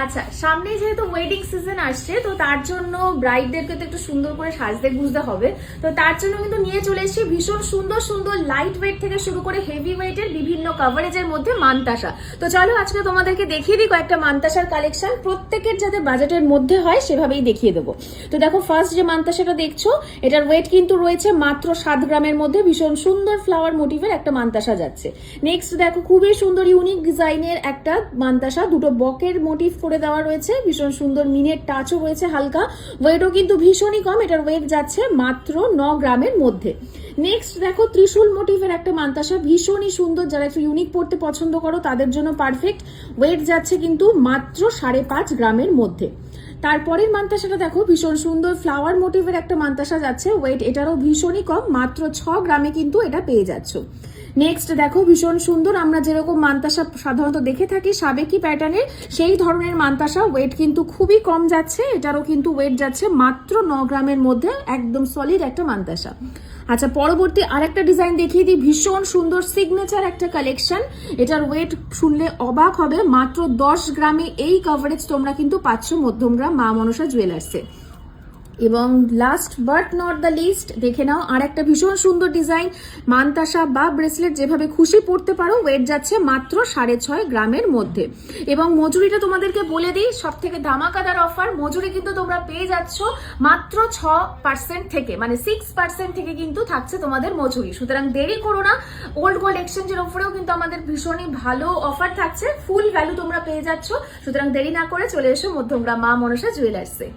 আচ্ছা, সামনে যেহেতু ওয়েডিং সিজন আসছে, তো তার জন্য ব্রাইডদেরকে তো একটু সুন্দর করে সাজতে গুজতে হবে। তো তার জন্য কিন্তু নিয়ে চলে এসেছি ভীষণ সুন্দর সুন্দর লাইট ওয়েট থেকে শুরু করে হেভি ওয়েটের বিভিন্ন কভারেজের মধ্যে মানতাসা। তো চলো আজকে তোমাদেরকে দেখিয়ে দিই কয়েকটা মানতাসার কালেকশন, প্রত্যেকের যাতে বাজেটের মধ্যে হয় সেভাবেই দেখিয়ে দেবো। তো দেখো, ফার্স্ট যে মানতাসাটা দেখছো, এটার ওয়েট কিন্তু রয়েছে মাত্র 7 গ্রামের মধ্যে। ভীষণ সুন্দর ফ্লাওয়ার মোটিভের একটা মানতাসা যাচ্ছে। নেক্সট দেখো, খুবই সুন্দর ইউনিক ডিজাইনের একটা মানতাসা, দুটো বকের মোটিভ করে দেওয়া রয়েছে, ভীষণ সুন্দর মিনের টাচও রয়েছে হালকা, ওয়েটও কিন্তু ভীষণই কম, এটার ওয়েট যাচ্ছে মাত্র 9 গ্রামের মধ্যে। নেক্সট দেখো, ত্রিশূল মোটিভের একটা মানতাসা, ভীষণই সুন্দর, যারা একটু ইউনিক পড়তে পছন্দ করো তাদের জন্য পারফেক্ট। ওয়েট যাচ্ছে কিন্তু মাত্র 5.5 গ্রামের মধ্যে। তারপরের মানতাসাটা দেখো, ভীষণ সুন্দর ফ্লাওয়ার মোটিভের একটা মানতাসা যাচ্ছে, ওয়েট এটারও ভীষণই কম, মাত্র 6 গ্রামে কিন্তু এটা পেয়ে যাচ্ছ। নেক্সট দেখো, ভীষণ সুন্দর, আমরা যেরকম মানতাসা সাধারণত দেখে থাকি সাবেকি প্যাটার্নের, সেই ধরনের মানতাসা, ওয়েট কিন্তু খুবই কম যাচ্ছে, এটারও কিন্তু ওয়েট যাচ্ছে মাত্র 9 গ্রামের মধ্যে, একদম সলিড একটা মানতাসা। আচ্ছা, পরবর্তী আরেকটা ডিজাইন দেখিয়ে দিই, ভীষণ সুন্দর সিগনেচার একটা কালেকশন, এটার ওয়েট শুনলে অবাক হবে, মাত্র 10 গ্রামে এই কভারেজ তোমরা কিন্তু পাচ্ছ মধ্যমগ্রাম মা মনসা জুয়েলার্সে। এবং last but not the least, দেখে নাও আর একটা ভীষণ সুন্দর ডিজাইন, মানতাসা বা ব্রেসলেট যেভাবে খুশি পড়তে পারো, ওয়েট যাচ্ছে মাত্র 6.5 গ্রামের মধ্যে। এবং মজুরিটা তোমাদেরকে বলে দিই, সব থেকে ধামাকাদার অফার, মজুরি কিন্তু তোমরা পেয়ে যাচ্ছ মাত্র 6% থেকে, মানে 6% থেকে কিন্তু থাকছে তোমাদের মজুরি। সুতরাং দেরি করো না, ওল্ড গোল্ড এক্সচেঞ্জের ওপরেও কিন্তু আমাদের ভীষণই ভালো অফার থাকছে, ফুল ভ্যালু তোমরা পেয়ে যাচ্ছ। সুতরাং দেরি না করে চলে এসো মধ্যমগ্রাম মা মনসা জুয়েলার্সে।